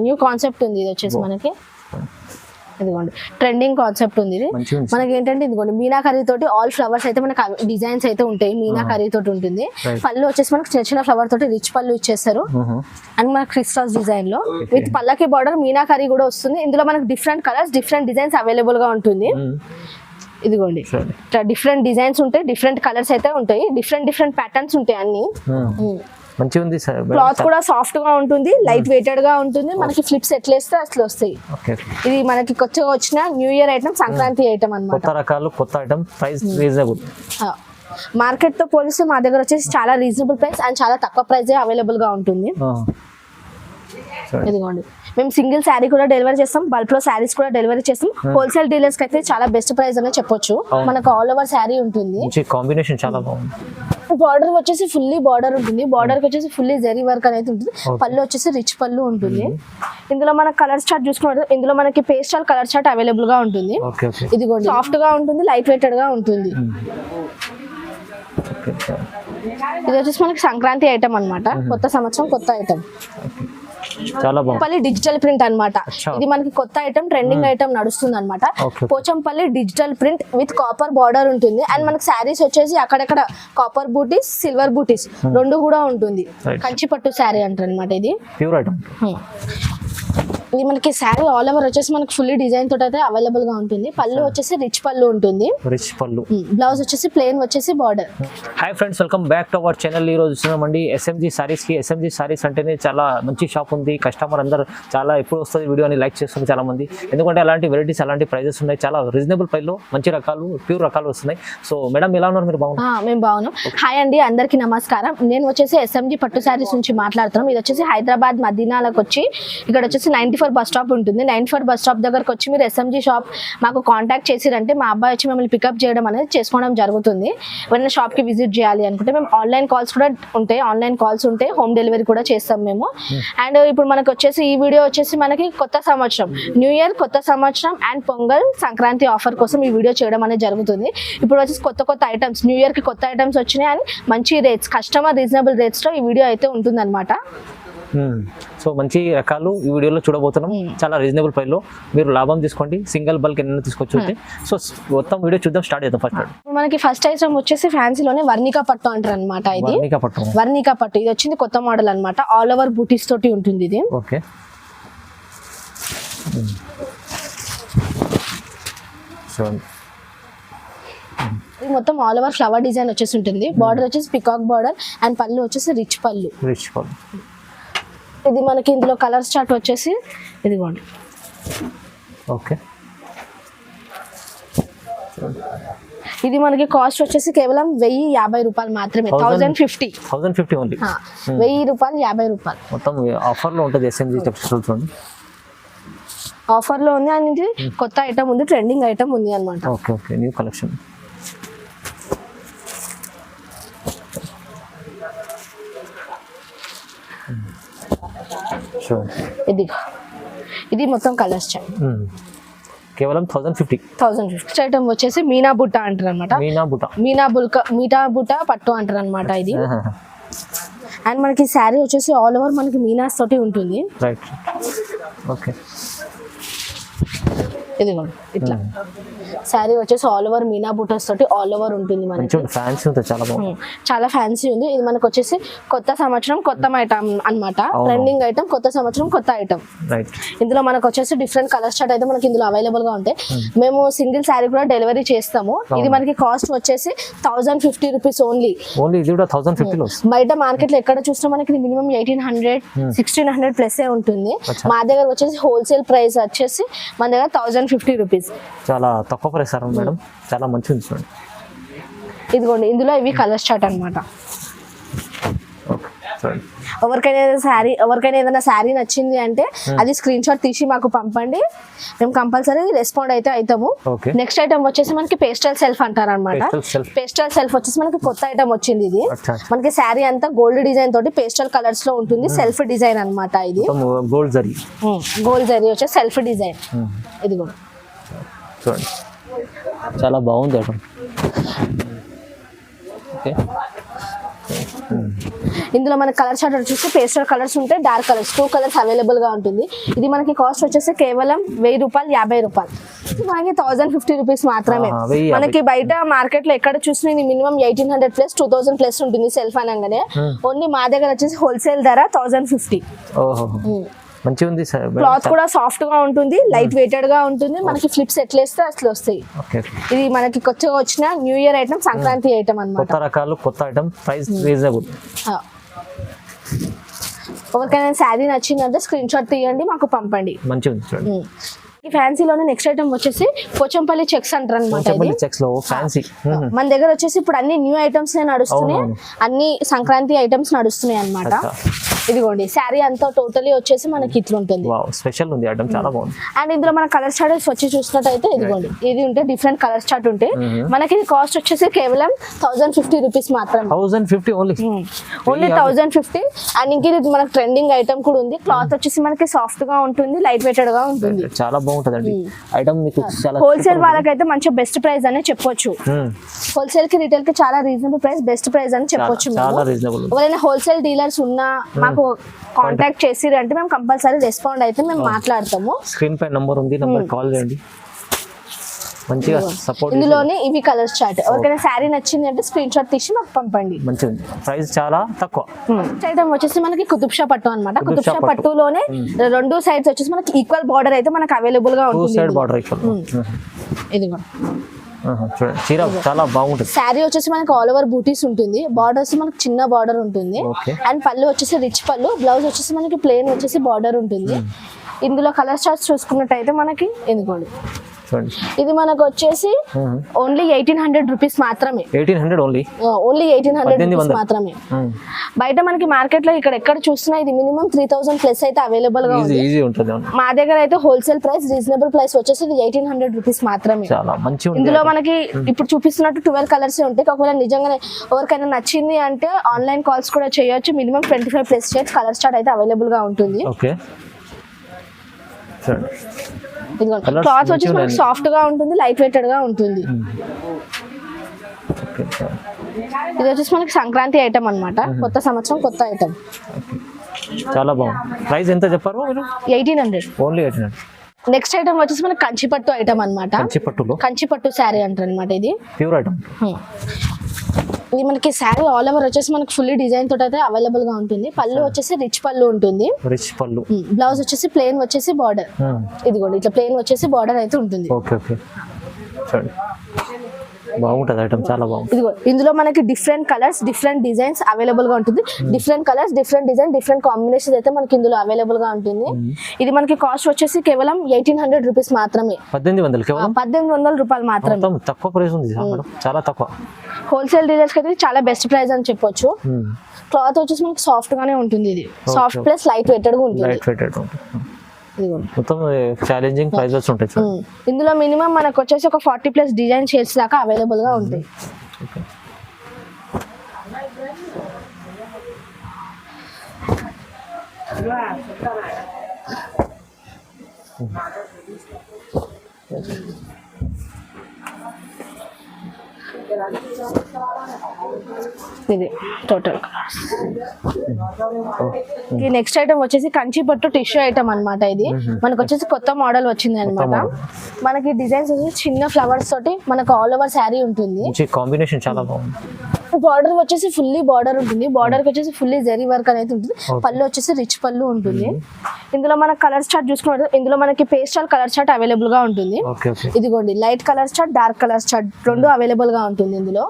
New concept ఉంది ఇది వచ్చేసి మనకి. ఇదిగోండి ట్రెండింగ్ కాన్సెప్ట్ ఉంది ఇది. మనకి ఏంటంటే ఇదిగోండి మీనాకరీ తోటి ఆల్ ఫ్లవర్స్ అయితే మనకి డిజైన్స్ అయితే ఉంటాయి. మీనాకరీ తోటి ఉంటుంది. పళ్ళు వచ్చేసి మనకి చిన్న చిన్న ఫ్లవర్ తోటి రిచ్ పళ్ళు ఇచ్చేస్తారు. అండ్ మనకి క్రిస్టల్స్ డిజైన్ లో విత్ పల్లకి బార్డర్ మీనాకరీ కూడా వస్తుంది. ఇందులో మనకి different colours different designs available గా ఉంటుంది. ఇదిగోండి డిఫరెంట్ డిజైన్స్ ఉంటాయి, డిఫరెంట్ కలర్స్ అయితే ఉంటాయి, డిఫరెంట్ ప్యాటర్న్స్ ఉంటాయి అన్ని. మంచిగా ఉంది సార్. క్లాత్ కూడా సాఫ్ట్ గా ఉంటుంది, లైట్ వెయిటెడ్ గా ఉంటుంది. మనకి ఫ్లిప్స్ ఎట్లేస్తే అసలు వస్తాయి. ఇది మనకి కొత్తగా వచ్చిన new year item, Sankranti item అన్నమాట. కొత్త రకాలు, కొత్త ఐటమ్, ప్రైస్ రీజనబుల్. మార్కెట్ తో పోలిస్తే మా దగ్గర వచ్చేసి చాలా రీజనబుల్ ప్రైస్ అండ్ చాలా తక్కువ ప్రైస్ అవైలబుల్ గా ఉంటుంది. ఇదిగోండి మేము సింగిల్ శారీ కూడా డెలివరీ చేస్తాం, బల్క్ లో శారీస్ కూడా డెలివరీ చేస్తాం. హోల్సేల్ డీలర్స్ కి అయితే చాలా బెస్ట్ ప్రైస్ అనే చెప్పొచ్చు. మనకు ఆల్ ఓవర్ శారీ ఉంటుంది. కాంబినేషన్ చాలా బాగుంది. బార్డర్ వచ్చేసి ఫుల్లీ బార్డర్ ఉంటుంది. బార్డర్ కి వచ్చేసి ఫుల్లీ జరీ వర్క్ అనేది ఉంటుంది. పళ్ళు వచ్చేసి రిచ్ పళ్ళు ఉంటుంది. ఇందులో మనకి కలర్ చార్ట్ చూసుకున్నట్టు ఇందులో మనకి పేస్టల్ కలర్ చార్ట్ అవైలబుల్ గా ఉంటుంది. ఇదిగోండి సాఫ్ట్ గా ఉంటుంది, లైట్ వెయిటెడ్ గా ఉంటుంది. ఇది వచ్చేసి మనకి సంక్రాంతి ఐటమ్ అన్నమాట. కొత్త సంవత్సరం కొత్త ఐటమ్. చాలా బాగుంది. పోచంపల్లి డిజిటల్ ప్రింట్ అన్నమాట. ఇది మనకి కొత్త ఐటమ్, ట్రెండింగ్ ఐటమ్ నడుస్తుంది అన్నమాట. Pochampally digital print with copper border ఉంటుంది. అండ్ మనకి శారీస్ వచ్చేసి అక్కడక్కడ కాపర్ బూటీస్, సిల్వర్ బూటీస్ రెండు కూడా ఉంటుంది. కంచి పట్టు శారీ అంటారు అనమాట. ఇది ప్యూర్ ఐటమ్. ఇది మనకి శారీ ఆల్ ఓవర్ వచ్చేసి మనకి ఫుల్లీ డిజైన్ తోటి అయితే అవైలబుల్ గా ఉంటుంది. పళ్ళు వచ్చేసి రిచ్ పళ్ళు ఉంటుంది. రిచ్ పళ్ళు. బ్లౌజ్ వచ్చేసి ప్లెయిన్ వచ్చేసి border. Hi friends, welcome back to our channel. ఈ రోజు చూస్తున్నామండి ఎస్ఎంజీ సారీస్ కి. ఎస్ఎంజీ సారీస్ అంటేనే చాలా మంచి షాప్ ఉంది. కస్టమర్ అందరు చాలా ఎప్పుడు వస్తుంది వీడియో అని లైక్ చేస్తుంది చాలా మంది. ఎందుకంటే అలాంటి వెరైటీస్, అలాంటి ప్రైజెస్ ఉన్నాయి. చాలా రీజనబుల్ ప్రైస్ లో మంచి రకాలు, ప్యూర్ రకాలు వస్తున్నాయి. సో మేడం ఎలా ఉన్నారు? మీరు బాగున్నారు? మేము బాగున్నాం. హాయ్ అండి, అందరికి నమస్కారం. నేను వచ్చేసి ఎస్ఎంజీ పట్టు సారీస్ నుంచి మాట్లాడుతున్నాం. ఇది వచ్చేసి హైదరాబాద్ మదీనాలకు వచ్చి ఇక్కడ వచ్చేసి 94 బస్ స్టాప్ ఉంటుంది. 94 బస్ స్టాప్ దగ్గరకు వచ్చి మీరు ఎస్ఎంజీ షాప్ మాకు కాంటాక్ట్ చేసిరంటే మా అబ్బాయి వచ్చి మిమ్మల్ని పికప్ చేయడం అనేది చేసుకోవడం జరుగుతుంది. ఎవరైనా షాప్ కి విజిట్ చేయాలి అనుకుంటే మేము ఆన్లైన్ కాల్స్ కూడా ఉంటాయి. ఆన్లైన్ కాల్స్ ఉంటాయి, హోమ్ డెలివరీ కూడా చేస్తాం మేము. అండ్ ఇప్పుడు మనకు వచ్చేసి ఈ వీడియో వచ్చేసి మనకి కొత్త సంవత్సరం, న్యూ ఇయర్, కొత్త సంవత్సరం అండ్ పొంగల్, సంక్రాంతి ఆఫర్ కోసం ఈ వీడియో చేయడం అనేది జరుగుతుంది. ఇప్పుడు వచ్చేసి కొత్త ఐటమ్స్, న్యూ ఇయర్ కి కొత్త ఐటమ్స్ వచ్చినాయి అని మంచి రేట్స్, కస్టమర్ రీజనబుల్ రేట్స్ లో ఈ వీడియో అయితే ఉంటుంది అనమాట. సో మంచి రకాలు ఈ వీడియోలో చూడబోతున్నాం. చాలా రీజనబుల్ ప్రైస్ లో మీరు లాభం తీసుకోండి. సింగిల్ బల్క్ ఎన్న తీసుకొచ్చి సో మొత్తం వీడియో చూద్దాం. స్టార్ట్ చేద్దాం. మనకి ఫస్ట్ ఐటమ్ వచ్చేసి ఫ్యాన్సీలోనే వర్ణికా పట్టు అంటారు అనమాట. ఇది వర్ణికా పట్టు. ఇది వచ్చింది కొత్త మోడల్ అనమాట. ఆల్ ఓవర్ బూటీస్ తోటి ఉంటుంది ఇది. ఓకే. ఇది మొత్తం ఆల్ ఓవర్ ఫ్లవర్ డిజైన్ వచ్చేసి ఉంటుంది. బార్డర్ వచ్చేసి పికాక్ బార్డర్ అండ్ పళ్ళు వచ్చేసి రిచ్ పళ్ళు. ఇది మనకి ఇందులో కలర్ చార్ట్ వచ్చేసి ఇదిగోండి. ఓకే. ఇది మనకి కాస్ట్ వచ్చేసి కేవలం 1050 రూపాయలు మాత్రమే. 1050 ఓన్లీ. 1000 రూపాయలు, 50 రూపాయలు మొత్తం ఆఫర్ లో ఉంటుంది. ఎస్ఎంజీ టెక్స్టైల్స్ చూడండి ఆఫర్ లో ఉంది. అనేది కొత్త ఐటమ్ ఉంది, ట్రెండింగ్ ఐటమ్ ఉంది అనమాట. Okay okay. New collection. ఇది మొత్తం కలర్స్ కేవలం 1050 ఐటమ్ వచ్చేసి మీనా బుట్ట అంటారు అనమాట. మీనా బుట్ట పట్టు అంటారు అనమాట ఇది. అండ్ మనకి శారీ వచ్చేసి ఆల్ ఓవర్ మనకి మీనాస్ తోటి ఉంటుంది. రైట్. ఓకే. ఇదిగోండి ఇట్లా శారీ వచ్చేసి ఆల్ ఓవర్ మీనా బూటస్ తోటి ఆల్ ఓవర్ ఉంటుంది. మనకి చాలా ఫ్యాన్సీ ఉంది. ఇది మనకు వచ్చేసి కొత్త సంవత్సరం కొత్త ఐటమ్ అన్నమాట. ట్రెండింగ్ ఐటమ్, కొత్త సంవత్సరం కొత్త ఐటమ్. ఇందులో మనకు వచ్చేసి డిఫరెంట్ కలర్ చార్ట్ అయితే మనకి ఇందులో అవైలబుల్ గా ఉంటాయి. మేము సింగిల్ శారీ కూడా డెలివరీ చేస్తాము. ఇది మనకి కాస్ట్ వచ్చేసి 1050 రూపీస్ ఓన్లీ. బయట మార్కెట్ లో ఎక్కడ చూసినా మనకి మినిమం 1800, 1600 ప్లస్ ఉంటుంది. మా దగ్గర వచ్చేసి హోల్సేల్ ప్రైస్ వచ్చేసి మన దగ్గర 1050 రూపీస్. చాలా తక్కువ ప్రైస్ మేడం. చాలా మంచిది చూడండి. ఇదిగోండి ఇందులో ఇవి కలర్ చార్ట్ అనమాట. ఎవరికైనా ఏదైనా శారీ నచ్చింది అంటే అది స్క్రీన్ షాట్ తీసి మాకు పంపండి. మేము కంపల్సరీ రెస్పాండ్ అయితే అవుతాము. నెక్స్ట్ ఐటమ్ వచ్చేసి మనకి పేస్టల్ సెల్ఫ్ అంటారు అనమాట. పేస్టల్ సెల్ఫ్ వచ్చేసి మనకి కొత్త ఐటమ్ వచ్చింది. ఇది మనకి శారీ అంతా గోల్డ్ డిజైన్ తోటి పేస్టల్ కలర్స్ లో ఉంటుంది. సెల్ఫ్ డిజైన్ అనమాట. ఇది గోల్డ్ జరీ వచ్చేసి సెల్ఫ్ డిజైన్. ఇది కూడా చూడండి చాలా బాగుంది ఐటమ్. ఓకే. ఇందులో మనకి కలర్ చార్ట్ వచ్చేసి పేస్టల్ కలర్స్ ఉంటాయి, డార్క్ కలర్స్ 2 కలర్స్ అవైలబుల్ గా ఉంటుంది. ఇది మనకి కాస్ట్ వచ్చేసి కేవలం 1000 రూపాయలు, 50 రూపాయలు. మనకి 1050 రూపీస్ మాత్రమే. మనకి బయట మార్కెట్ లో ఎక్కడ చూసినా ఇది మినిమం 1800 ప్లస్ 2000 ప్లస్ ఉంటుంది సెల్ఫ్ అనగానే. ఓన్లీ మా దగ్గర వచ్చేసి హోల్సేల్ ధర 1050. మంచిగా ఉంది సార్. క్లాత్ కూడా సాఫ్ట్ గా ఉంటుంది, లైట్ వెయిటెడ్ గా ఉంటుంది. మనకి ఫ్లిప్స్ ఎట్లా వేస్తే అట్లా వస్తాయి. ఇది మనకి కొత్తగా వచ్చిన new year item, Sankranti item అన్నమాట. కొత్త రకాలు, కొత్త ఐటమ్, ప్రైస్ రీజనబుల్. ఎవరికైనా శారీ నచ్చిందంటే స్క్రీన్ షాట్ తీయండి, మాకు పంపండి. మంచిగా ఉంది చూడండి. ఈ ఫ్యాన్సీలోనే నెక్స్ట్ ఐటమ్ వచ్చేసి పోచంపల్లి చెక్స్ అంటారు అనమాట. మన దగ్గర వచ్చేసి ఇప్పుడు అన్ని న్యూ ఐటమ్స్ నడుస్తున్నాయి, అన్ని సంక్రాంతి ఐటమ్స్ నడుస్తున్నాయి అన్నమాట. ఇదిగోండి శారీ అంతా టోటలీ వచ్చేసి మనకి ఇట్లా ఉంటుంది. స్పెషల్ ఉంది ఐటమ్, చాలా బాగుంది. అండ్ ఇందులో మన కలర్ చార్ట్స్ వచ్చి చూసినట్టయితే ఇదిగోండి ఇది ఉంటే డిఫరెంట్ కలర్ చార్ట్ ఉంటే మనకి ఇది కాస్ట్ వచ్చేసి కేవలం 1050 రూపీస్ మాత్రమే. 1050 ఓన్లీ 1050. అండ్ ఇంక ఇది మనకి ట్రెండింగ్ ఐటమ్ కూడా ఉంది. క్లాత్ వచ్చేసి మనకి సాఫ్ట్ గా ఉంటుంది, లైట్ వెయిటెడ్ గా ఉంటుంది. చాలా బాగుంటదండి ఐటమ్. మీకు హోల్సేల్ వాళ్ళకైతే మంచి బెస్ట్ ప్రైస్ అని చెప్పొచ్చు. హోల్సేల్ కి రిటైల్ కి చాలా రీజనబుల్ ప్రైస్, బెస్ట్ ప్రైస్ అని చెప్పొచ్చు. ఎవరైనా హోల్సేల్ డీలర్స్ ఉన్నా మాకు కాంటాక్ట్ చేసిరు అంటే మేము కంపల్సరీ రెస్పాండ్ అయితే మేము మాట్లాడతాము. స్క్రీన్ పై నంబర్ ఉంది, నంబర్ కాల్ చేయండి. మంచిగా సపోర్ట్. ఇందులోనే ఇవి కలర్స్ చార్ట్. ఎవరికైనా శారీ నచ్చింది అంటే స్క్రీన్ షాట్ తీసి మాకు పంపండి. మంచిది, ప్రైస్ చాలా తక్కువ. ఐటమ్ వచ్చేసి మనకి కుతుబ్షా పట్టు అన్నమాట. కుతుబ్షా పట్టులోనే 2 సైడ్స్ వచ్చేసి మనకి ఈక్వల్ బార్డర్ అయితే మనకి అవైలబుల్ గా ఉంటుంది. ఇది చీర చాలా బాగుంటుంది. శారీ వచ్చేసి మనకి ఆల్ ఓవర్ బూటీస్ ఉంటుంది, బార్డర్స్ మనకి చిన్న బార్డర్ ఉంటుంది. అండ్ పళ్ళు వచ్చేసి రిచ్ పళ్ళు, బ్లౌజ్ వచ్చేసి మనకి ప్లెయిన్ వచ్చేసి బార్డర్ ఉంటుంది. ఇందులో కలర్ చార్ట్స్ చూసుకున్నట్టయితే మనకి ఎందుకోండి ఇది మనకు వచ్చేసి ఓన్లీ 1800 రూపీస్ మాత్రమే. 1800 ఓన్లీ 1800 రూపీస్ మాత్రమే. బయట మనకి మార్కెట్ లో ఇక్కడ ఎక్కడ చూసినా ఇది మినిమం 3000 ప్లస్ అయితే అవైలబుల్ గా ఉంది. మా దగ్గర అయితే హోల్సేల్ ప్రైస్, రీజనబుల్ ప్రైస్ వచ్చేసి 1800 రూపీస్ మాత్రమే. ఇందులో మనకి ఇప్పుడు చూపిస్తున్నట్టు 12 కలర్స్ ఉంటాయి. ఒకవేళ నిజంగానే ఎవరికైనా నచ్చింది అంటే ఆన్లైన్ కాల్స్ కూడా చేయొచ్చు. Minimum 25 plus shades colour chart అయితే అవైలబుల్ గా ఉంటుంది. క్లాత్ వచ్చేసి మనకి సాఫ్ట్ గా ఉంటుంది, లైట్ వెయిటెడ్ గా ఉంటుంది. ఇది వచ్చేసి మనకి సంక్రాంతి ఐటమ్ అన్నమాట. కొత్త సంవత్సరం కొత్త ఐటమ్. చాలా బాగుంది. ప్రైస్ ఎంత చెప్పారు మీరు? 1800 ఓన్లీ 1800. నెక్స్ట్ ఐటమ్ వచ్చేసి మనకి కంచిపట్టు ఐటమ్ అన్నమాట. కంచిపట్టు శారీ అంటారు అనమాట. ఇది ప్యూర్ ఐటమ్. ఇది మనకి శారీ ఆల్ ఓవర్ వచ్చేసి మనకి ఫుల్లీ డిజైన్ తోటి అయితే అవైలబుల్ గా ఉంటుంది. పళ్ళు వచ్చేసి రిచ్ పళ్ళు ఉంటుంది. రిచ్ పళ్ళు. బ్లౌజ్ వచ్చేసి ప్లెయిన్ వచ్చేసి బార్డర్. ఇదిగోండి ఇట్లా ప్లెయిన్ వచ్చేసి బార్డర్ అయితే ఉంటుంది. బాగుంటది ఐటమ్, చాలా బాగుంది. ఇదిగో ఇందులో మనకి different colours, different designs available గా ఉంటుంది. Different colours, different design, different combination అయితే మనకి ఇందులో అవైలబుల్ గా ఉంటుంది. ఇది మనకి కాస్ట్ వచ్చేసి కేవలం 1800 రూపీస్ మాత్రమే. 1800 రూపాయలు మాత్రమే. తక్కువ ప్రైస్ ఉంది, చాలా తక్కువ. హోల్సేల్ డీలర్స్ అయితే చాలా బెస్ట్ ప్రైస్ అని చెప్పొచ్చు. క్లాత్ వచ్చేసి మనకి సాఫ్ట్ గానే ఉంటుంది. ఇది సాఫ్ట్ ప్లస్ లైట్ వెయిటెడ్ గా ఉంటుంది. మొత్తం ఛాలెంజింగ్ ప్రైజెస్ ఉంటాయి. ఇందులో మినిమం మనకు వచ్చేసి ఒక 40 ప్లస్ డిజైన్ షేడ్స్ దాకా అవైలబుల్ గా ఉంటాయి. ఇది టోటల్ ఈ నెక్స్ట్ ఐటమ్ వచ్చేసి కంచిపట్టు టిష్యూ ఐటమ్ అన్నమాట. ఇది మనకు వచ్చేసి కొత్త మోడల్ వచ్చింది అన్నమాట. మనకి డిజైన్స్ వచ్చేసి చిన్న ఫ్లవర్స్ తోటి మనకు ఆల్ ఓవర్ శారీ ఉంటుంది. కాంబినేషన్ చాలా బాగుంది. బార్డర్ వచ్చేసి ఫుల్లీ బార్డర్ ఉంటుంది. బార్డర్ కి వచ్చేసి ఫుల్లీ జరీ వర్క్ అనేది ఉంటుంది. పళ్ళు వచ్చేసి రిచ్ పళ్ళు ఉంటుంది. ఇందులో మన కలర్ చార్ట్ చూసుకున్నట్టు ఇందులో మనకి పేస్టల్ కలర్ చార్ట్ అవైలబుల్ గా ఉంటుంది. ఇదిగోండి light colour chart, dark colour chart రెండు అవైలబుల్ గా ఉంటుంది ఇందులో.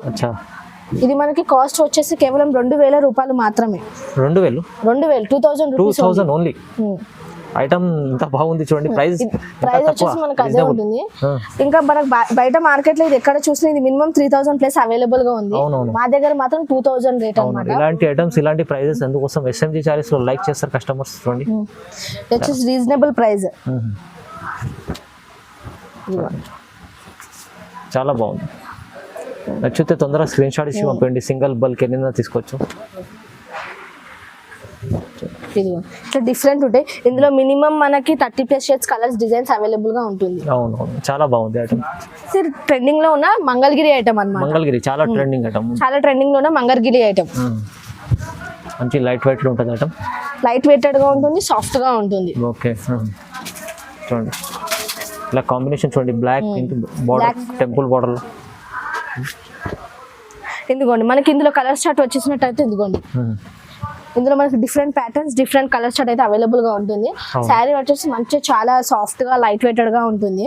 ఇది మనకి కాస్ట్ వచ్చేసి కేవలం 2000 రూపాయలు మాత్రమే. 2000 రూపీస్ ఓన్లీ. ఐటమ్ ఇంత బాగుంది చూడండి. ప్రైస్ వచ్చేసి మనకు అదే ఉంటుంది. ఇంకా మనకు బయట మార్కెట్ లో ఇది ఎక్కడ చూసినా ఇది మినిమం 3000 ప్లస్ అవైలబుల్ గా ఉంది. మా దగ్గర మాత్రం 2000 రేట్ అన్నమాట. ఇలాంటి ఐటమ్స్, ఇలాంటి ప్రైజెస్ ఎందుకోసం SMG సారీస్ లో లైక్ చేస్తారు కస్టమర్స్. చూడండి ఇట్స్ రీజనబుల్ ప్రైస్. చాలా బాగుంది. నచ్చితే తొందరగా స్క్రీన్ షాట్ ఇచ్చి పంపండి. సింగిల్ బల్క్ ఎన్ని తీసుకోవచ్చు. ఇట్లా డిఫరెంట్ ఉంటాయి. ఇందులో మినిమం మనకి 30 plus shades colours designs available గా ఉంటుంది. అవునవును, చాలా బాగుంది ఐటమ్. ట్రెండింగ్ లో ఉన్న మంగళగిరి ఐటమ్ అన్నమాట. మంగళగిరి చాలా ట్రెండింగ్ ఐటమ్. చాలా ట్రెండింగ్ లో ఉన్న మంగళగిరి ఐటమ్. మంచి లైట్ వెయిట్లో ఉంటుంది ఐటమ్. లైట్ వెయిటెడ్గా ఉంటుంది, సాఫ్ట్గా ఉంటుంది. ఓకే చూడండి ఇలా కాంబినేషన్ చూడండి, బ్లాక్ బార్డర్, టెంపుల్ బార్డర్లో. ఇదిగోండి మనకి ఇందులో కలర్ చార్ట్ వచ్చేసినట్టయితే ఇదిగోండి ఇందులో మనకి different patterns, different colour chart అయితే అవైలబుల్ గా ఉంటుంది. శారీ వచ్చేసి మంచి చాలా సాఫ్ట్ గా, లైట్ వెయిటెడ్ గా ఉంటుంది.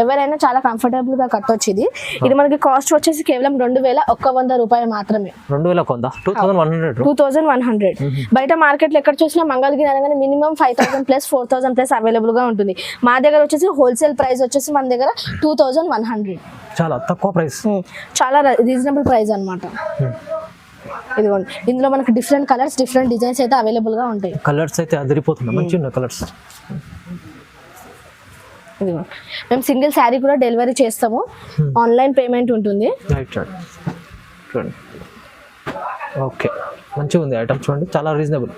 ఎవరైనా చాలా కంఫర్టబుల్ గా కట్టొచ్చు. ఇది మనకి కాస్ట్ వచ్చేసి కేవలం 2100 రూపాయలు మాత్రమే. 2100. బయట మార్కెట్ లో ఎక్కడ చూసినా మంగళగిరి అనగానే మినిమం 5000 ప్లస్ 4000 ప్లస్ అవైలబుల్ గా ఉంటుంది. మా దగ్గర వచ్చేసి హోల్సేల్ ప్రైస్ వచ్చేసి మన దగ్గర 2100. చాలా తక్కువ ప్రైస్, చాలా రీజనబుల్ ప్రైస్ అన్నమాట. ఇదిగోండి ఇందులో మనకి డిఫరెంట్ కలర్స్, డిఫరెంట్ డిజైన్స్ అయితే అవైలబుల్ గా ఉంటాయి. కలర్స్ అయితే అదిరిపోతున్నాయి, మంచిగా ఉన్నాయి కలర్స్. మేము సింగిల్ శారీ కూడా డెలివరీ చేస్తాము, ఆన్లైన్ పేమెంట్ ఉంటుంది. ఓకే మంచిగా ఉంది ఐటమ్ చూడండి, చాలా రీజనబుల్.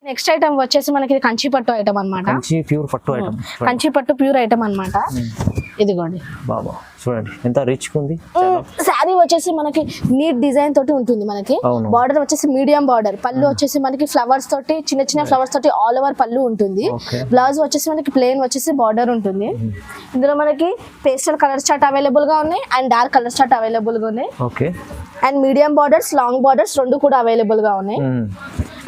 నెక్స్ట్ ఐటమ్ వచ్చేసి మనకి కంచి పట్టు ఐటమ్ అన్నమాట. ప్యూర్ పట్టు ఐటమ్, కంచి పట్టు ప్యూర్ ఐటమ్ అన్నమాట. ఇదిగోండి బాబా చూడండి ఎంత రిచ్ ఉంది. శారీ వచ్చేసి మనకి నీట్ డిజైన్ తోటి ఉంటుంది. మనకి బార్డర్ వచ్చేసి మీడియం బార్డర్, పళ్ళు వచ్చేసి మనకి ఫ్లవర్స్ తోటి, చిన్న చిన్న ఫ్లవర్స్ తోటి ఆల్ ఓవర్ పళ్ళు ఉంటుంది. బ్లౌజ్ వచ్చేసి మనకి ప్లెయిన్ వచ్చేసి బార్డర్ ఉంటుంది. ఇందులో మనకి పేస్టల్ కలర్ చార్ట్ అవైలబుల్ గా ఉన్నాయి and dark colour chart available గా ఉన్నాయి. And medium borders, long borders రెండు కూడా అవైలబుల్ గా ఉన్నాయి.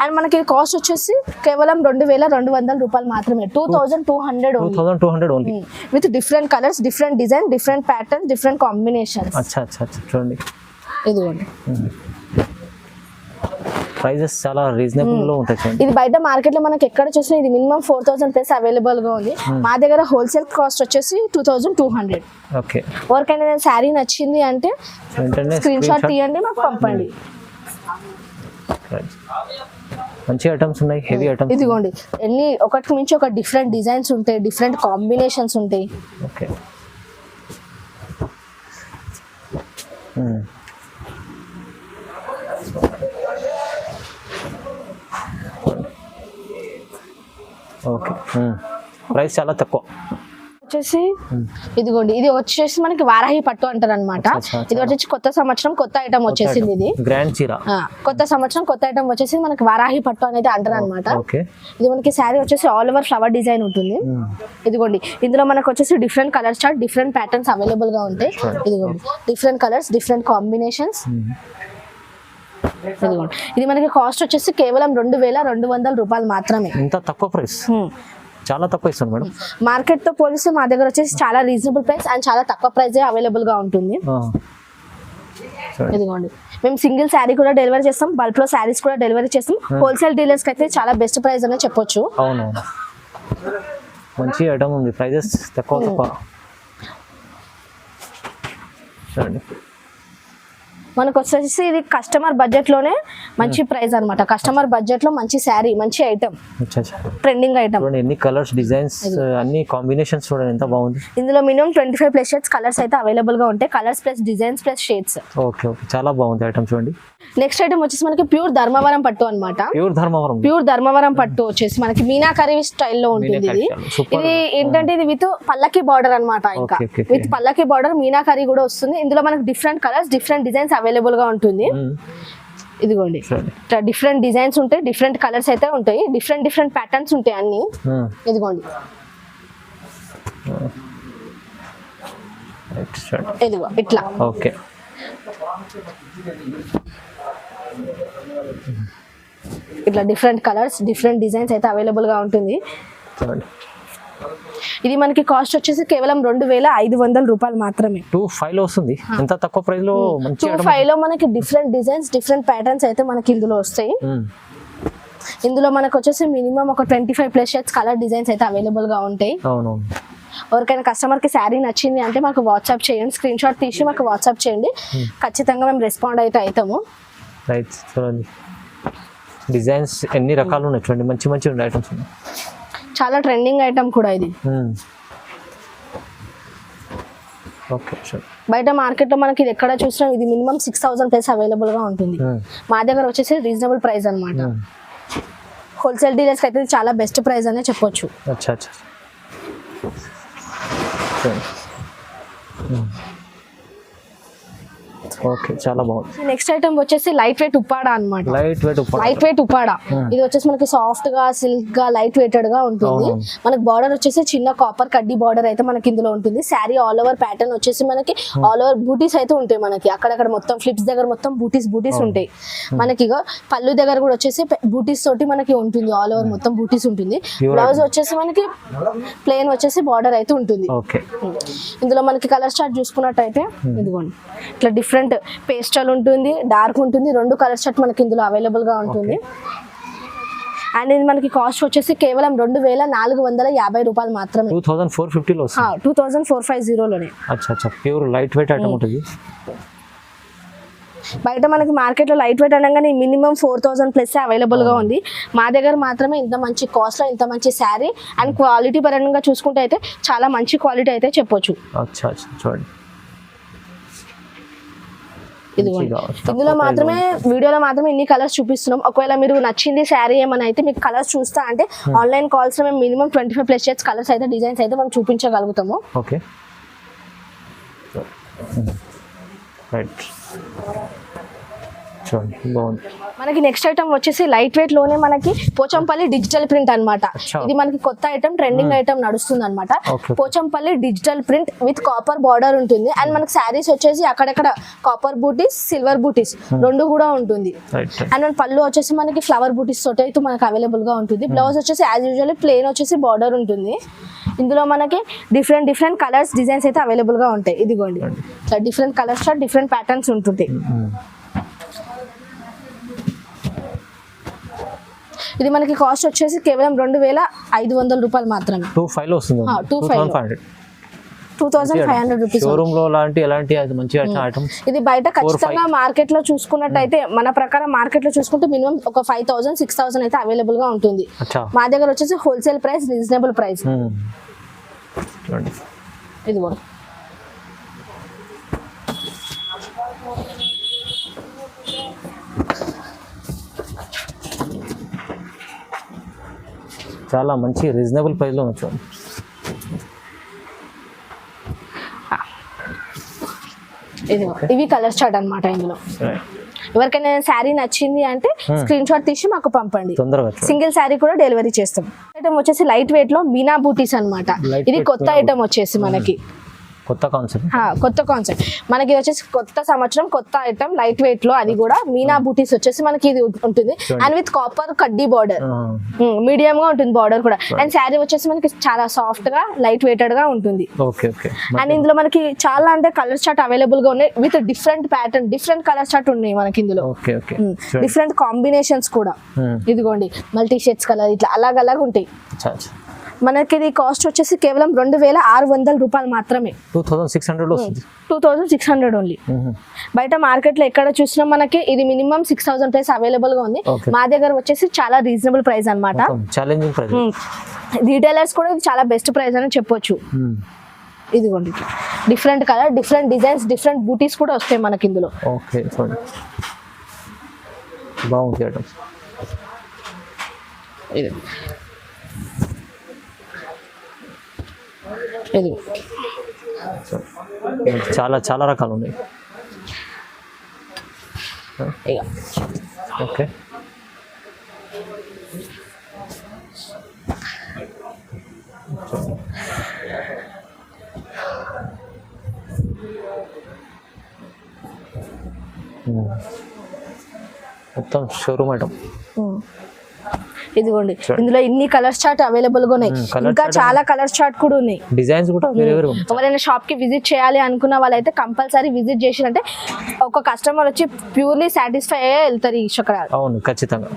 అండ్ మనకి కాస్ట్ వచ్చేసి కేవలం 2200 రూపాయలు మాత్రమే. 2200 only, with different colours, different design, different patterns, different combinations. చూడండి ఇదిగోండి ప్రైజెస్ చాలా రీజనబుల్ లో ఉంటాయి. ఇది బయట మార్కెట్ లో మనకి ఎక్కడ చూసినా ఇది మినిమం 4000 ప్లస్ అవైలబుల్ గా ఉంది. మా దగ్గర హోల్సేల్ కాస్ట్ వచ్చేసి 2200. ఓకే ఎవరికైనా శారీ నచ్చింది అంటే స్క్రీన్ షాట్ తీయండి, మాకు పంపండి. మంచి ఐటమ్స్ ఉన్నాయి, హెవీ ఐటమ్స్. ఇదిగోండి ఎన్ని ఒకటి మించి ఒక డిఫరెంట్ డిజైన్స్ ఉంటాయి, డిఫరెంట్ కాంబినేషన్స్ ఉంటాయి. ఓకే ఓకే ప్రైస్ చాలా తక్కువ వచ్చేసి ఇదిగోండి ఇది వచ్చేసి మనకి వారాహి పట్టు అంటారు అనమాట. ఇది వచ్చేసి కొత్త సంవత్సరం కొత్త ఐటమ్ వచ్చేసింది. ఇది గ్రాండ్ చీర, కొత్త సంవత్సరం కొత్త ఐటమ్ వచ్చేసి మనకి వారాహి పట్టు అనేది అంటారు అనమాట. ఇది మనకి శారీ వచ్చేసి ఆల్ ఓవర్ ఫ్లవర్ డిజైన్ ఉంటుంది. ఇదిగోండి ఇందులో మనకు వచ్చేసి different colour chart, different patterns available గా ఉంటాయి. ఇదిగోండి డిఫరెంట్ కలర్స్, డిఫరెంట్ కాంబినేషన్స్. ఇదిగోండి ఇది మనకి కాస్ట్ వచ్చేసి కేవలం 2200 రూపాయలు మాత్రమే. ఇంత తక్కువ ప్రైస్, చాలా తక్కువ ఇస్తుంది మేడం. మార్కెట్ తో పోలిస్తే మా దగ్గర వచ్చేసి చాలా రీజనబుల్ ప్రైస్ అండ్ చాలా తక్కువ ప్రైస్ అవైలబుల్ గా ఉంటుంది. ఇదిగోండి మేము సింగిల్ శారీ కూడా డెలివరీ చేస్తాం, బల్క్ లో శారీస్ కూడా డెలివరీ చేస్తాం. హోల్సేల్ డీలర్స్ కి అయితే చాలా బెస్ట్ ప్రైస్ అనే చెప్పొచ్చు. అవును మంచి ఐటమ్ ఉంది, ప్రైజెస్ తక్కువ. చూడండి మనకు వచ్చేసి ఇది కస్టమర్ బడ్జెట్ లోనే మంచి ప్రైస్ అన్నమాట. కస్టమర్ బడ్జెట్ లో మంచి శారీ, మంచి ఐటమ్, ట్రెండింగ్ ఐటమ్. ఎన్ని కలర్స్, డిజైన్స్, అన్ని కాంబినేషన్స్ చూడండి ఎంత బాగుంది. ఇందులో మినిమం 25 ప్లస్ షేడ్స్ కలర్స్ అయితే అవైలబుల్ గా ఉంటాయి. Colours plus designs plus shades. Okay okay చాలా బాగుంది ఐటమ్ చూడండి. నెక్స్ట్ ఐటమ్ వచ్చేసి మనకి ప్యూర్ ధర్మవరం పట్టు అన్నమాట. ప్యూర్ ధర్మవరం పట్టు వచ్చేసి మనకి మీనాకరీ స్టైల్లో ఉంటుంది. ఇది ఏంటంటే ఇది విత్ పల్లకి బార్డర్ అన్నమాట. ఇంకా విత్ పల్లకి బార్డర్ మీనాకరీ కూడా వస్తుంది. ఇందులో మనకి different colours, different designs available గా ఉంటుంది. ఇదిగోండి డిఫరెంట్ డిజైన్స్ ఉంటాయి, డిఫరెంట్ కలర్స్ అయితే ఉంటాయి, డిఫరెంట్ డిఫరెంట్ ప్యాటర్న్స్ ఉంటాయి అన్ని. ఇదిగోండి ఇదిగో ఇట్లా. ఓకే ఇట్లా డిఫరెంట్ కలర్స్, డిఫరెంట్ డిజైన్స్ అయితే అవైలబుల్ గా ఉంటుంది. ఇది మనకి కాస్ట్ వచ్చేసి కేవలం 2500 రూపాయలు మాత్రమే. 25 లో వస్తుంది. ఎంత తక్కువ ప్రైస్ లో మంచి 25 లో మనకి డిఫరెంట్ డిజైన్స్, డిఫరెంట్ ప్యాటర్న్స్ అయితే మనకి ఇందులో వస్తాయి. ఇందులో మనకు వచ్చేసి మినిమం ఒక 25 ప్లస్ షేడ్స్ కలర్ డిజైన్స్ అయితే అవైలబుల్ గా ఉంటాయి. అవునవును ఎవరికైనా కస్టమర్ కి శారీ నచ్చింది అంటే మాకు వాట్సాప్ చేయండి, స్క్రీన్ షాట్ తీసి మాకు వాట్సాప్ చేయండి, ఖచ్చితంగా మేము రెస్పాండ్ అయితే అవుతాము. రైట్ చూడండి డిజైన్స్ ఎన్ని రకాలు ఉన్నాయి చూడండి, మంచి మంచి ఐటమ్స్ ఉన్నాయి. చాలా ట్రెండింగ్ ఐటమ్ కూడా ఇది. ఓకే బయట మార్కెట్ లో మనకి ఇది ఎక్కడ చూసినా ఇది మినిమం 6000 ప్లస్ అవైలబుల్ గా ఉంటుంది. మా దగ్గర వచ్చేసి రీజనబుల్ ప్రైస్ అన్నమాట. హోల్సేల్ డీలర్స్ అయితే చాలా బెస్ట్ ప్రైస్ అనే చెప్పొచ్చు. ఓకే చాలా బాగుంది. నెక్స్ట్ ఐటమ్ వచ్చేసి లైట్ వెయిట్ ఉప్పాడ అనమాట. లైట్ వెయిట్ ఉప్పాడ ఇది వచ్చేసి మనకి సాఫ్ట్ గా సిల్క్ గా లైట్ వెయిటెడ్ గా ఉంటుంది. మనకి బార్డర్ వచ్చేసి చిన్న కాపర్ కడ్డీ బార్డర్ అయితే మనకి ఇందులో ఉంటుంది. శారీ ఆల్ ఓవర్ ప్యాటర్న్ వచ్చేసి మనకి ఆల్ ఓవర్ బూటీస్ అయితే ఉంటాయి. మనకి అక్కడక్కడ మొత్తం ఫ్లిప్స్ దగ్గర మొత్తం బూటీస్ ఉంటాయి. మనకి పళ్ళు దగ్గర కూడా వచ్చేసి బూటీస్ తోటి మనకి ఉంటుంది. ఆల్ ఓవర్ మొత్తం బూటీస్ ఉంటుంది. బ్లౌజ్ వచ్చేసి మనకి ప్లెయిన్ వచ్చేసి బార్డర్ అయితే ఉంటుంది. ఇందులో మనకి కలర్ చార్ట్ చూసుకున్నట్టయితే ఇదిగోండి ఇట్లా డిఫరెంట్ పేస్టల్ ఉంటుంది, డార్క్ ఉంటుంది. 2 కలర్ చార్ట్ మనకి ఇందులో అవైలబుల్ గా ఉంటుంది. అండ్ ఇది మనకి కాస్ట్ వచ్చేసి కేవలం 2450 రూపాయలు మాత్రమే. 2450 లో 2450 లోనే. ప్యూర్ లైట్ వెయిట్ ఐటమ్ ఉంటుంది. బయట మనకి మార్కెట్ లో లైట్ వెయిట్ అనగానే మినిమం 4000 ప్లస్ అవైలబుల్ గా ఉంది. మా దగ్గర మాత్రమే ఇంత మంచి కాస్ట్ లో ఇంత మంచి శారీ అండ్ క్వాలిటీ పరంగా చూసుకుంటే అయితే చాలా మంచి క్వాలిటీ అయితే చెప్పొచ్చు. చూడండి ఇందులో మాత్రమే వీడియోలో మాత్రమే ఇన్ని కలర్స్ చూపిస్తున్నాం. ఒకవేళ మీరు నచ్చింది శారీ ఏమైనా అయితే మీకు కలర్స్ చూస్తా అంటే ఆన్లైన్ కాల్స్ లో మేము మినిమం 25 ప్లస్ షేడ్స్ కలర్స్ అయితే డిజైన్స్ అయితే మనం చూపించగలుగుతాము. ఓకే రైట్ చూడండి బాగుంది. మనకి నెక్స్ట్ ఐటమ్ వచ్చేసి లైట్ వెయిట్ లోనే మనకి పోచంపల్లి డిజిటల్ ప్రింట్ అన్నమాట. ఇది మనకి కొత్త ఐటమ్, ట్రెండింగ్ ఐటమ్ నడుస్తుంది అనమాట. Pochampally digital print with copper border ఉంటుంది. అండ్ మనకి శారీస్ వచ్చేసి అక్కడక్కడ కాపర్ బూటీస్, సిల్వర్ బూటీస్ 2 కూడా ఉంటుంది. అండ్ మన పళ్ళు వచ్చేసి మనకి ఫ్లవర్ బూటీస్ తోటి అయితే మనకి అవైలబుల్ గా ఉంటుంది. బ్లౌజ్ వచ్చేసి యాజ్ యూజువల్ ప్లెయిన్ వచ్చేసి బార్డర్ ఉంటుంది. ఇందులో మనకి డిఫరెంట్ కలర్స్ డిజైన్స్ అయితే అవైలబుల్ గా ఉంటాయి. ఇదిగోండి డిఫరెంట్ కలర్స్ డిఫరెంట్ ప్యాటర్న్స్ ఉంటుంది. ఇది మనకి కాస్ట్ వచ్చేసి కేవలం 2500 రూపాయలు మాత్రమే. 2500 రూపీస్. షోరూమ్ లో ఎలాంటి మంచి ఐటమ్స్. ఇది బయట ఖచ్చితంగా మార్కెట్ లో చూసుకున్నట్టయితే మన ప్రకారం మార్కెట్ లో చూసుకుంటే మినిమం ఒక 5000 6000 అయితే అవైలబుల్ గా ఉంటుంది. మా దగ్గర వచ్చేసి హోల్సేల్ ప్రైస్, రీజనబుల్ ప్రైస్. ఇది కూడా చాలా మంచి రీజనబుల్ ప్రైస్ లో వచ్చాను. ఇవి కలర్ చార్ట్ అన్నమాట. ఇందులో ఎవరికైనా శారీ నచ్చింది అంటే స్క్రీన్ షాట్ తీసి మాకు పంపండి. సింగిల్ శారీ కూడా డెలివరీ చేస్తాం. ఐటమ్ వచ్చేసి లైట్ వెయిట్ లో మీనా బూటీస్ అన్నమాట. ఇది కొత్త ఐటమ్ వచ్చేసి మనకి కొత్త కాన్సెప్ట్ మనకి వచ్చేసి కొత్త సంవత్సరం కొత్త ఐటమ్ లైట్ వెయిట్ లో. అది కూడా మీనా బూటీస్ వచ్చేసి మనకి ఇది ఉంటుంది. అండ్ విత్ కాపర్ కడ్డీ బార్డర్, మీడియం గా ఉంటుంది బార్డర్ కూడా. అండ్ శారీ వచ్చేసి మనకి చాలా సాఫ్ట్ గా లైట్ వెయిటెడ్ గా ఉంటుంది. అండ్ ఇందులో మనకి చాలా అంటే కలర్ చార్ట్ అవైలబుల్ గా ఉన్నాయి. With different pattern, different colour chart ఉన్నాయి మనకి ఇందులో. డిఫరెంట్ కాంబినేషన్స్ కూడా. ఇదిగోండి మల్టీ షేడ్స్ కలర్ ఇట్లా అలాగ ఉంటాయి. మనకి ఇది కాస్ట్ వచ్చేసి కేవలం 2600 రూపాయలు మాత్రమే. 2600 ఓన్లీ. బయట మార్కెట్ లో ఎక్కడ చూసినా మనకి ఇది మినిమం 6000 ప్రైస్ అవైలబుల్ గా ఉంది. మా దగ్గర వచ్చేసి చాలా రీజనబుల్ ప్రైస్ అన్నమాట. రీటైలర్స్ కూడా ఇది చాలా బెస్ట్ ప్రైస్ అని చెప్పొచ్చు. ఇదిగోండి different colour, different designs, different booties కూడా వస్తాయి మనకి ఇందులో. ఇది చాలా రకాలు ఉన్నాయి. ఓకే మొత్తం షోరూమ్ ఐటమ్. ఇదిగోండి ఇందులో ఇన్ని కలర్ చార్ట్ అవైలబుల్ గా ఉన్నాయి. ఇంకా చాలా కలర్ చార్ట్ కూడా ఉన్నాయి. డిజైన్స్ కూడా ఎవరైనా షాప్ కి విజిట్ చేయాలి అనుకున్న వాళ్ళైతే కంపల్సరీ విజిట్ చేసినంటే ఒక కస్టమర్ వచ్చి ప్యూర్లీ సాటిస్ఫై అయ్యే వెళ్తారు ఈ చక్రాలు. అవును ఖచ్చితంగా.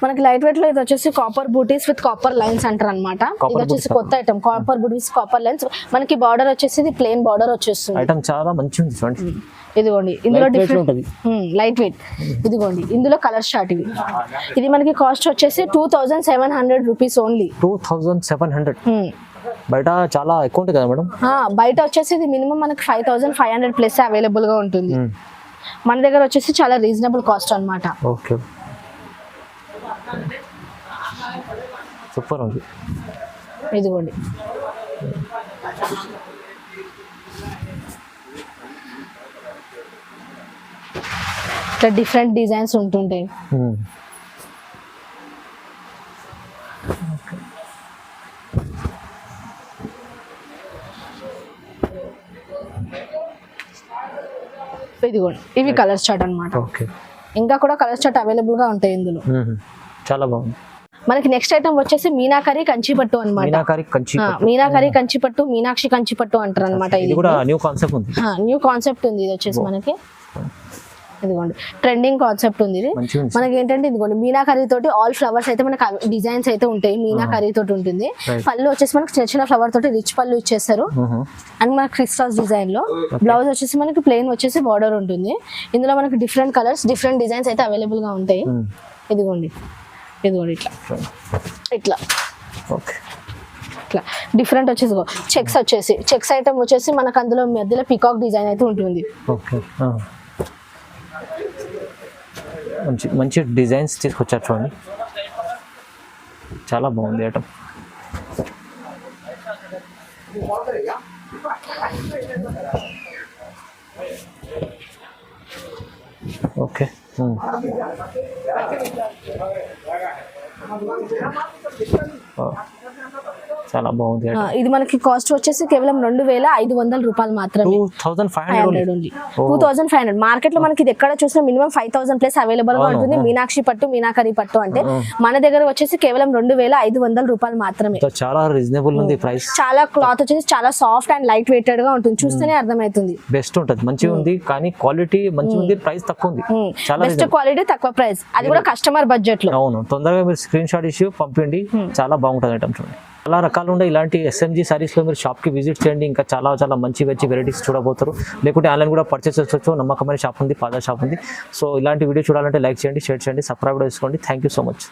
మనకి లైట్ వెయిట్ లో ఇది వచ్చేసి copper butis with copper lines అంటారు అనమాట. ఇది వచ్చేసి కొత్త item copper butis copper lines. మనకి బార్డర్ వచ్చేసి ప్లెయిన్ బార్డర్ వచ్చేస్తుంది. ఐటమ్ చాలా మంచిగా ఉంది. ఇదిగోండి ఇందులో డిఫరెంట్ లైట్ వెయిట్. ఇదిగోండి ఇందులో కలర్ షార్ట్. ఇది మనకి కాస్ట్ వచ్చేసి 2700 రూపీస్ ఓన్లీ. 2700 బయట చాలా ఎక్కువ ఉంటుంది కదా మేడం. బయట వచ్చేసి ఇది మినిమం మనకి 5500 ప్లస్ అవైలబుల్ గా ఉంటుంది. మన దగ్గర వచ్చేసి చాలా రీజనబుల్ కాస్ట్ అన్నమాట. ఓకే సూపర్ ఉంది. ఇదిగోండి ఇట్లా డిఫరెంట్ డిజైన్స్ ఉంటుంటాయి. ఇదిగోండి ఇవి కలర్ చార్ట్ అన్నమాట. ఓకే, ఇంకా కూడా కలర్ చార్ట్ అవైలబుల్ గా ఉంటాయి ఇందులో. చాలా బాగుంది. మనకి నెక్స్ట్ ఐటమ్ వచ్చేసి మీనాకరి కంచిపట్టు అన్నమాట. మీనాకరి కంచిపట్టు, మీనాక్షి కంచిపట్టు అంటారు అనమాట. ఇది కూడా న్యూ కాన్సెప్ట్ ఉంది. న్యూ కాన్సెప్ట్ ఉంది. ఇది వచ్చేసి మనకి ఇదిగోండి ట్రెండింగ్ కాన్సెప్ట్ ఉంది. ఇది మనకి ఏంటంటే ఇదిగోండి మీనాకరి తోటి ఆల్ ఫ్లవర్స్ అయితే మనకి డిజైన్స్ అయితే ఉంటాయి. మీనాకరి తోటి ఉంటుంది. పళ్ళు వచ్చేసి మనకి చిన్న చిన్న ఫ్లవర్ తోటి రిచ్ పళ్ళు ఇచ్చేస్తారు. అండ్ మనకి క్రిస్టల్స్ డిజైన్ లో బ్లౌజ్ వచ్చేసి మనకి ప్లెయిన్ వచ్చేసి బార్డర్ ఉంటుంది. ఇందులో మనకి డిఫరెంట్ కలర్స్, డిఫరెంట్ డిజైన్స్ అయితే అవైలబుల్ గా ఉంటాయి. ఇదిగోండి ఇట్లా ఇట్లా ఇట్లా డిఫరెంట్ వచ్చేసి చెక్స్ ఐటమ్ వచ్చేసి మనకు అందులో మధ్యలో పికాక్ డిజైన్ అయితే ఉంటుంది. మంచి డిజైన్స్ తీసుకొచ్చారు చూడండి, చాలా బాగుంది ఐటమ్. ఓకే, చాలా బాగుంది. ఇది మనకి కాస్ట్ వచ్చేసి కేవలం 2,500 రూపాయలు మాత్రమే. 2,500 మార్కెట్ లో మనకి ఇది ఎక్కడ చూసినా మినిమం 5,000 ప్లస్ అవైలబుల్ గా ఉంటుంది. మీనాక్షి పట్టు, మీనాకరి పట్టు అంటే మన దగ్గర వచ్చేసి కేవలం 2,500 రూపాయలు మాత్రమే. చాలా రీజనబుల్ ఉంది ప్రైస్. చాలా క్లాత్ వచ్చేసి చాలా సాఫ్ట్ అండ్ లైట్ వెయిటెడ్ గా ఉంటుంది. చూస్తేనే అర్థమవుతుంది. బెస్ట్ ఉంటుంది, మంచిగా ఉంది. కానీ క్వాలిటీ మంచిగా ఉంది, ప్రైస్ తక్కువ ఉంది. బెస్ట్ క్వాలిటీ, తక్కువ ప్రైస్, అది కూడా కస్టమర్ బడ్జెట్ లో. అవును, తొందరగా మీరు స్క్రీన్ షాట్ ఇచ్చి పంపిండి. చాలా బాగుంటుంది ఐటమ్ చూడండి. చాలా రకాలు ఉండే ఇలాంటి SMG సారీస్ లో మీరు షాప్ కి విజిట్ చేయండి. ఇంకా చాలా చాలా మంచి వెరైటీస్ చూడబోతారు. లేకుంటే ఆన్లైన్ కూడా పర్చేస్ చేసుకోవచ్చు. నమ్మకమైన షాప్ ఉంది, పాదా షాప్ ఉంది. సో ఇలాంటి వీడియో చూడాలంటే లైక్ చేయండి, షేర్ చేయండి, సబ్స్క్రైబ్ చేసుకోండి. Thank you so much.